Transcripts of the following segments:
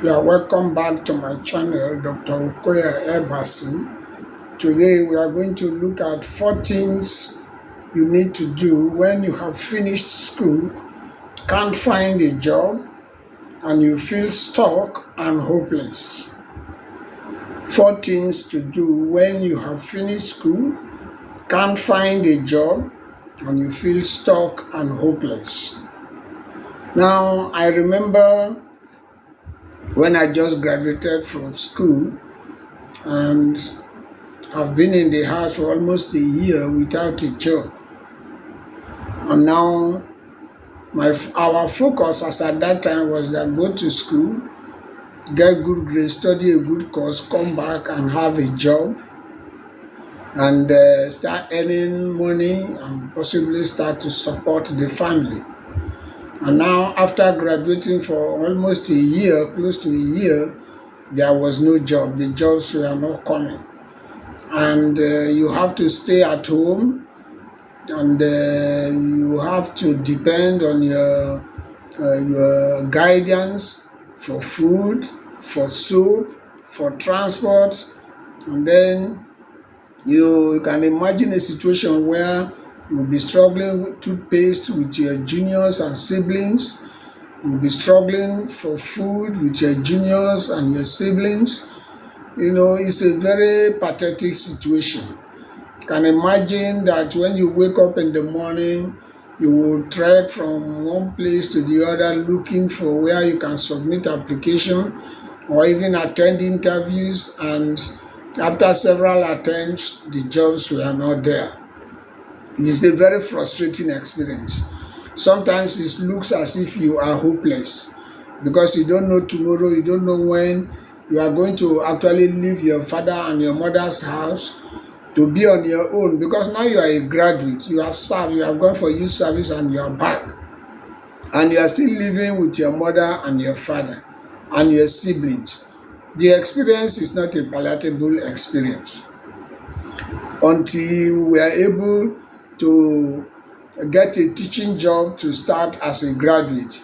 Yeah, welcome back to my channel, Dr. Okoya Ebasi. Today we are going to look at 4 things you need to do when you have finished school, can't find a job, and you feel stuck and hopeless. 4 things to do when you have finished school, can't find a job, and you feel stuck and hopeless. Now, I remember when I just graduated from school and I've been in the house for almost a year without a job. And now our focus as at that time was that go to school, get good grades, study a good course, come back and have a job and start earning money and possibly start to support the family. And now after graduating for almost a year, close to a year, there was no job. The jobs were not coming. And you have to stay at home and you have to depend on your guidance for food, for soap, for transport. And then you can imagine a situation where you will be struggling with toothpaste with your juniors and siblings. You will be struggling for food with your juniors and your siblings. It's a very pathetic situation. You can imagine that when you wake up in the morning, you will trek from one place to the other looking for where you can submit application or even attend interviews, and after several attempts, the jobs were not there. It is a very frustrating experience. Sometimes it looks as if you are hopeless because you don't know tomorrow, you don't know when you are going to actually leave your father and your mother's house to be on your own, because now you are a graduate, you have served, you have gone for youth service and you are back, and you are still living with your mother and your father and your siblings. The experience is not a palatable experience until we are able to get a teaching job to start as a graduate.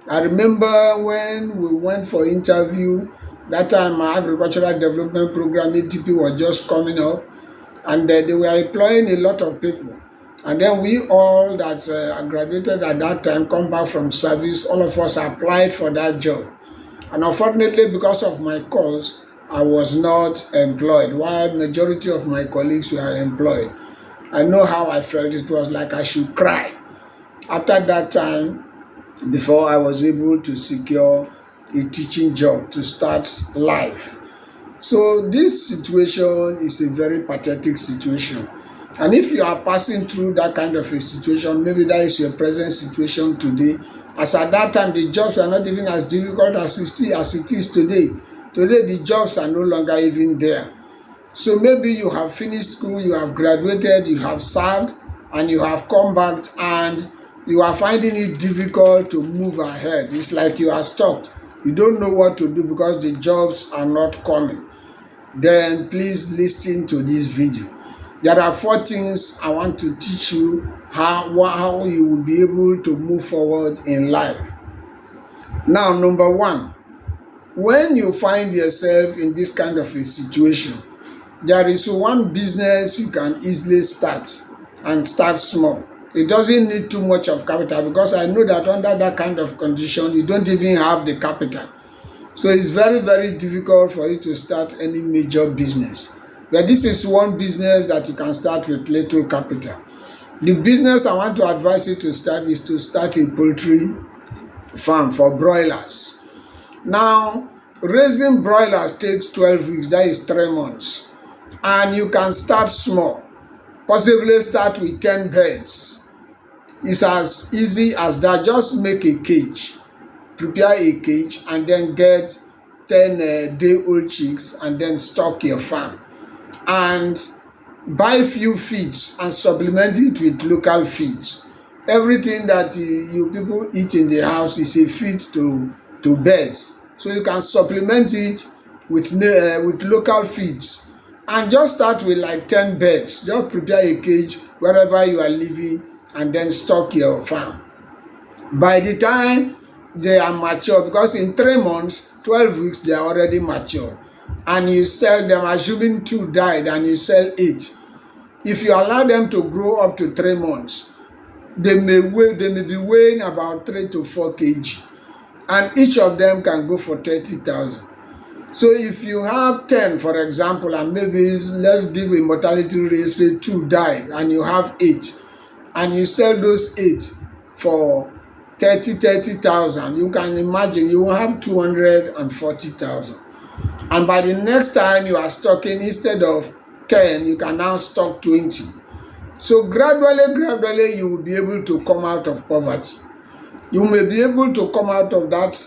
I remember when we went for interview, that time my agricultural development program ADP was just coming up, and they were employing a lot of people. And then we all that graduated at that time come back from service, all of us applied for that job. And unfortunately, because of my course, I was not employed, while majority of my colleagues were employed. I know how I felt. It was like I should cry. After that time, before I was able to secure a teaching job to start life. So this situation is a very pathetic situation. And if you are passing through that kind of a situation, maybe that is your present situation today, as at that time the jobs are not even as difficult as it is today. Today the jobs are no longer even there. So maybe you have finished school, you have graduated, you have served, and you have come back and you are finding it difficult to move ahead. It's like you are stuck. You don't know what to do because the jobs are not coming. Then please listen to this video. There are 4 things I want to teach you how you will be able to move forward in life. Now, number 1, when you find yourself in this kind of a situation, there is one business you can easily start, and start small. It doesn't need too much of capital, because I know that under that kind of condition, you don't even have the capital. So it's very, very difficult for you to start any major business. But this is one business that you can start with little capital. The business I want to advise you to start is to start a poultry farm for broilers. Now, raising broilers takes 12 weeks, that is 3 months. And you can start small. Possibly start with 10 birds. It's as easy as that. Just make a cage. Prepare a cage and then get 10-day-old chicks and then stock your farm. And buy few feeds and supplement it with local feeds. Everything that you people eat in the house is a feed to birds. So you can supplement it with local feeds. And just start with like 10 birds. Just prepare a cage wherever you are living and then stock your farm. By the time they are mature, because in 3 months, 12 weeks, they are already mature. And you sell them, assuming 2 died and you sell 8. If you allow them to grow up to 3 months, they may be weighing about 3 to 4 kg, and each of them can go for 30,000. So if you have 10, for example, and maybe let's give a mortality rate, say 2 died, and you have 8, and you sell those 8 for 30,000, you can imagine you will have 240,000. And by the next time you are stocking, instead of 10, you can now stock 20. So gradually, you will be able to come out of poverty. You may be able to come out of that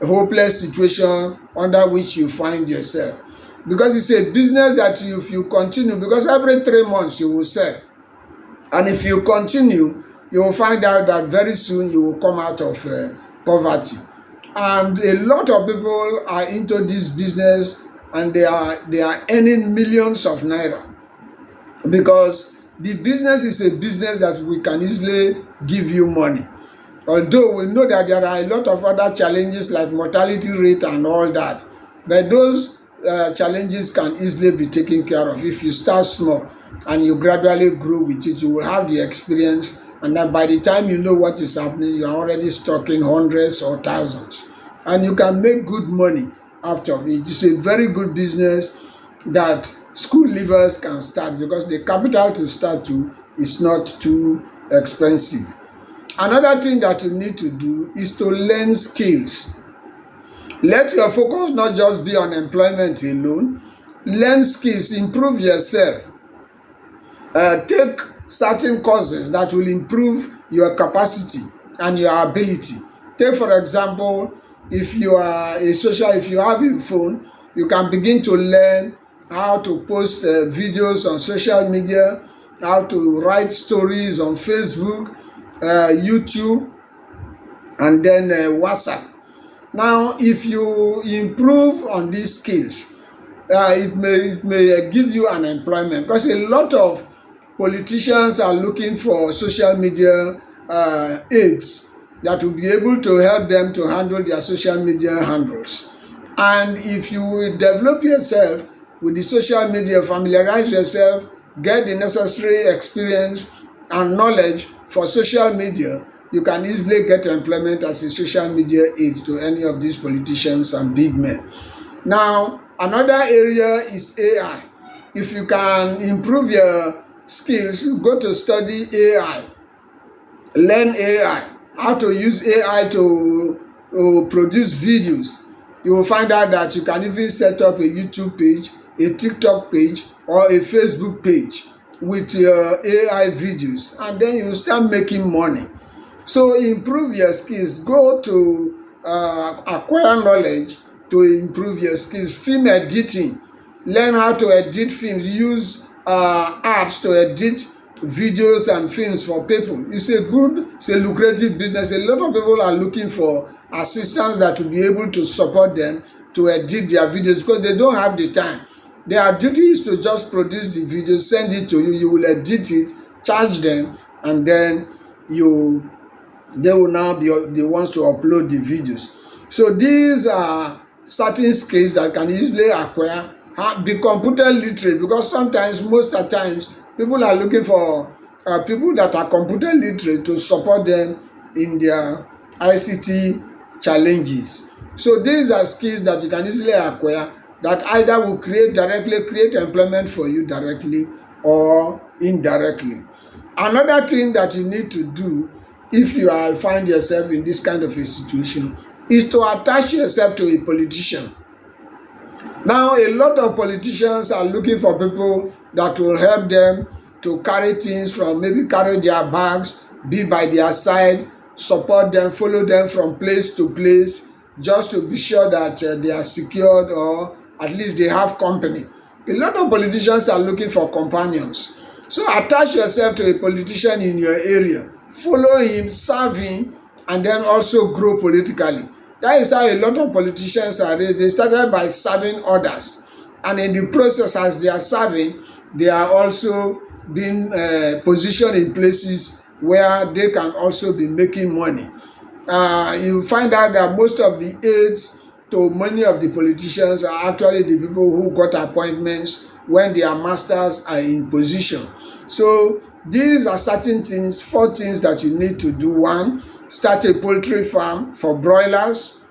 hopeless situation under which you find yourself, because it's a business that if you continue, because every 3 months you will sell, and if you continue, you will find out that very soon you will come out of poverty. And a lot of people are into this business, and they are earning millions of naira, because the business is a business that we can easily give you money. Although we know that there are a lot of other challenges like mortality rate and all that, but those challenges can easily be taken care of if you start small and you gradually grow with it. You will have the experience, and then by the time you know what is happening, you are already stocking hundreds or thousands, and you can make good money after it. It's a very good business that school leavers can start, because the capital to start to is not too expensive. Another thing that you need to do is to learn skills. Let your focus not just be on employment alone. Learn skills, improve yourself. Take certain courses that will improve your capacity and your ability. Take, for example, if you have a phone, you can begin to learn how to post videos on social media, how to write stories on Facebook, YouTube, and then WhatsApp. Now, if you improve on these skills, it may give you an employment, because a lot of politicians are looking for social media aids that will be able to help them to handle their social media handles. And if you develop yourself with the social media, familiarize yourself, get the necessary experience and knowledge for social media, you can easily get employment as a social media aid to any of these politicians and big men. Now, another area is AI. If you can improve your skills, go to study AI, learn AI, how to use AI to produce videos. You will find out that you can even set up a YouTube page, a TikTok page, or a Facebook page with your AI videos, and then you start making money. So improve your skills. Go to acquire knowledge to improve your skills. Film editing. Learn how to edit films. Use apps to edit videos and films for people. It's a lucrative business. A lot of people are looking for assistants that will be able to support them to edit their videos, because they don't have the time. Their duty is to just produce the video, send it to you, you will edit it, charge them, and then they will now be the ones to upload the videos. So these are certain skills that can easily acquire. Be computer literate, because sometimes, most of the times, people are looking for people that are computer literate to support them in their ICT challenges. So these are skills that you can easily acquire, that either will create employment for you directly or indirectly. Another thing that you need to do if you find yourself in this kind of a situation is to attach yourself to a politician. Now, a lot of politicians are looking for people that will help them to carry things from, maybe carry their bags, be by their side, support them, follow them from place to place, just to be sure that they are secured, or at least they have company. A lot of politicians are looking for companions. So attach yourself to a politician in your area, follow him, serve him, and then also grow politically. That is how a lot of politicians are raised. They started by serving others, and in the process, as they are serving, they are also being positioned in places where they can also be making money. you find out that most of the aides to many of the politicians are actually the people who got appointments when their masters are in position. So these are certain things, 4 things that you need to do. 1, start a poultry farm for broilers.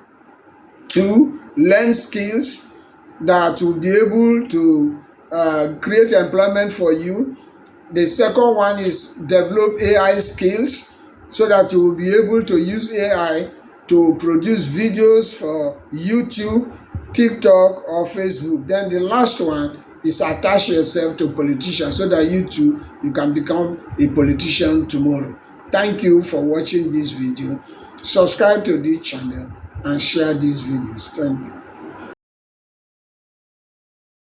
2, learn skills that will be able to create employment for you. The second one is develop AI skills so that you will be able to use AI to produce videos for YouTube, TikTok, or Facebook. Then the last one is attach yourself to politicians so that you too, you can become a politician tomorrow. Thank you for watching this video. Subscribe to this channel and share these videos. Thank you.